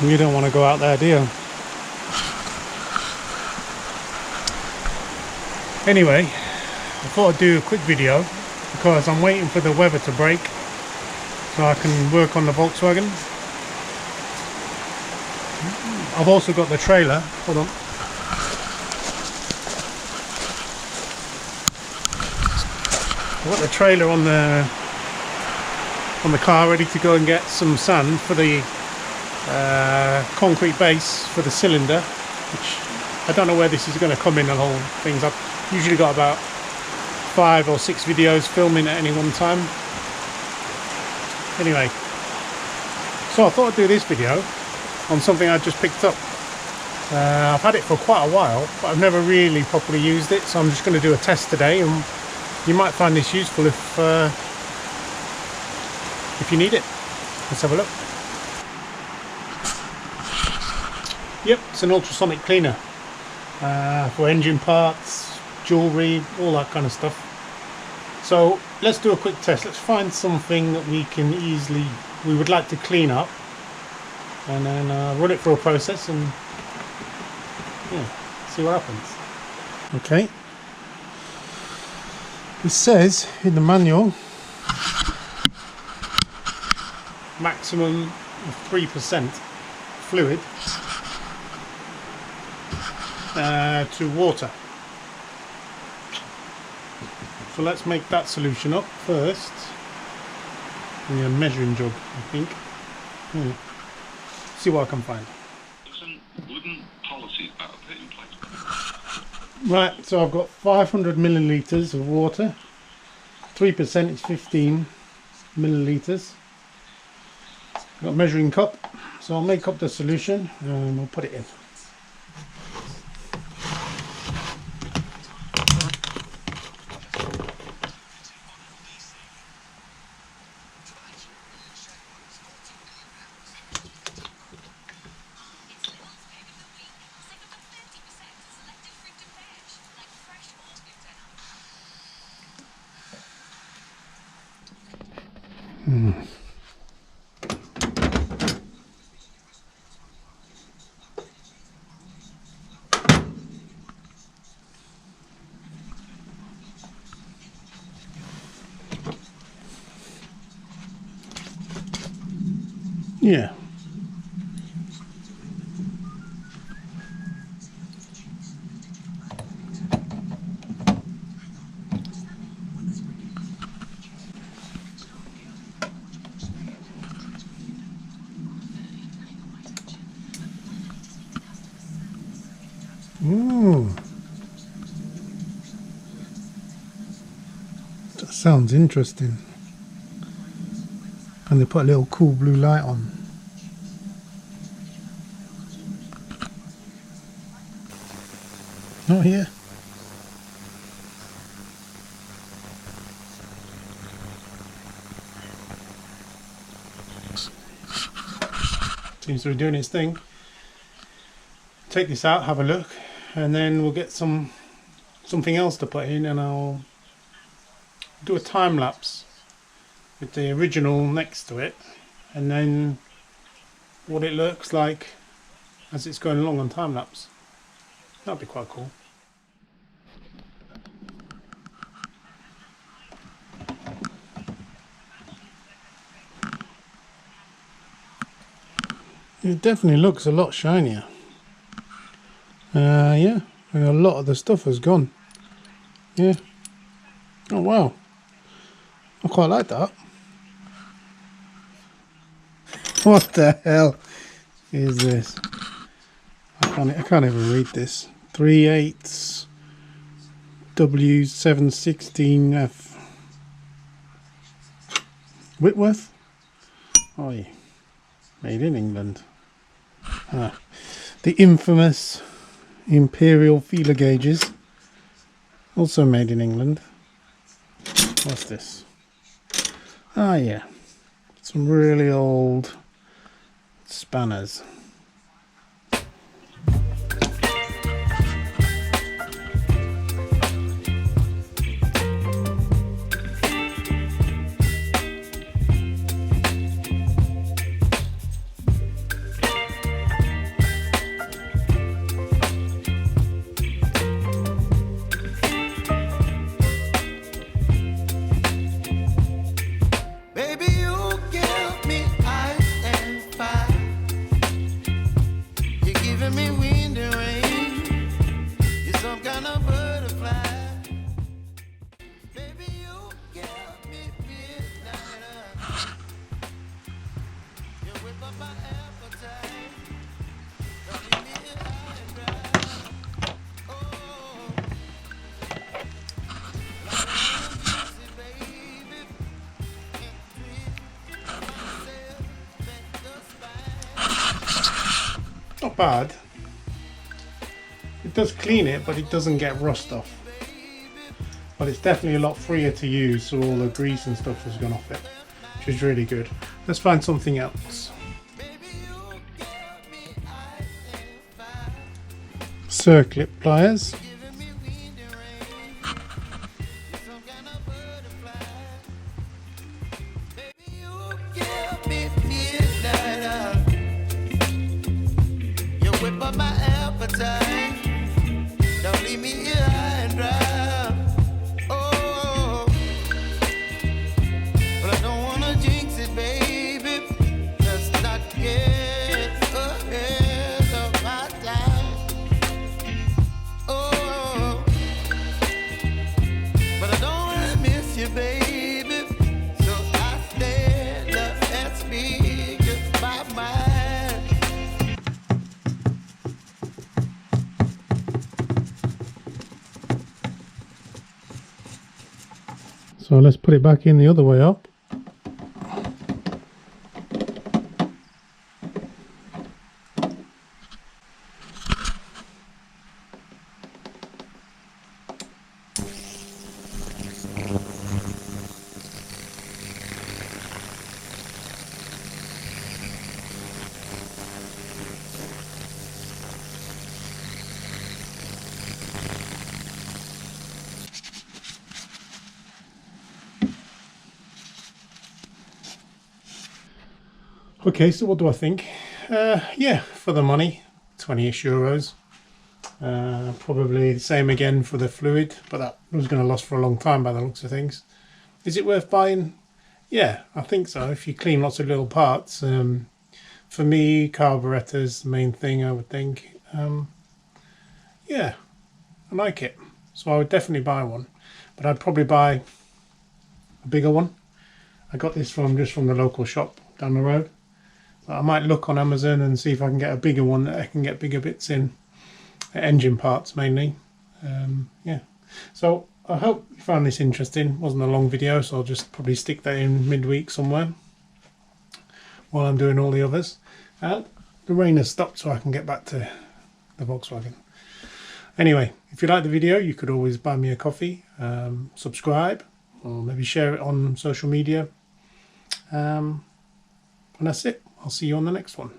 You don't want to go out there, do you? Anyway, I thought I'd do a quick video because I'm waiting for the weather to break so I can work on the Volkswagen. I've also got the trailer. Hold on. I've got the trailer on the car ready to go and get some sand for the concrete base for the cylinder, which I don't know where this is going to come in. The whole things, I've usually got about 5 or 6 videos filming at any one time. Anyway, so I thought I'd do this video on something I just picked up. I've had it for quite a while, but I've never really properly used it, so I'm just going to do a test today, and you might find this useful if you need it. Let's have a look. Yep, it's an ultrasonic cleaner for engine parts, jewellery, all that kind of stuff. So let's do a quick test. Let's find something that we would like to clean up, and then run it through a process and see what happens. Okay. It says in the manual maximum of 3% fluid to water. So let's make that solution up first. We need a measuring jug, I think. See what I can find. Wooden policies that are put in place. Right, so I've got 500 millilitres of water. 3% is 15 millilitres. I've got a measuring cup, so I'll make up the solution and we'll put it in. Yeah. Ooh. That sounds interesting. And they put a little cool blue light on. Not here. Seems to be doing its thing. Take this out, have a look, and then we'll get something else to put in, and I'll do a time lapse with the original next to it, and then what it looks like as it's going along on time lapse. That'd be quite cool. It definitely looks a lot shinier. Yeah, and a lot of the stuff has gone. Yeah. Oh wow. I quite like that. What the hell is this? I can't even read this. 3/8 W716F. Whitworth? Oh yeah. Made in England. The infamous Imperial feeler gauges, also made in England. What's this? Ah yeah, some really old spanners. bad. It does clean it, but it doesn't get rust off. But it's definitely a lot freer to use, so all the grease and stuff has gone off it, which is really good. Let's find something else. Circlip pliers. Don't leave me here high and dry. Oh, but I don't wanna jinx it, baby. Let's not get ahead of my time. Oh, but I don't wanna miss you, baby. So I stand up and speak just my mind. So let's put it back in the other way up. Okay, so what do I think? Yeah, for the money, 20-ish euros. Probably the same again for the fluid, but that was going to last for a long time by the looks of things. Is it worth buying? Yeah, I think so. If you clean lots of little parts. For me, carburetor's the main thing, I would think. Yeah, I like it. So I would definitely buy one. But I'd probably buy a bigger one. I got this just from the local shop down the road. I might look on Amazon and see if I can get a bigger one that I can get bigger bits in, engine parts mainly. Yeah, so I hope you found this interesting. It wasn't a long video, so I'll just probably stick that in midweek somewhere while I'm doing all the others. And the rain has stopped, so I can get back to the Volkswagen. Anyway, if you like the video, you could always buy me a coffee, subscribe, or maybe share it on social media. And that's it. I'll see you on the next one.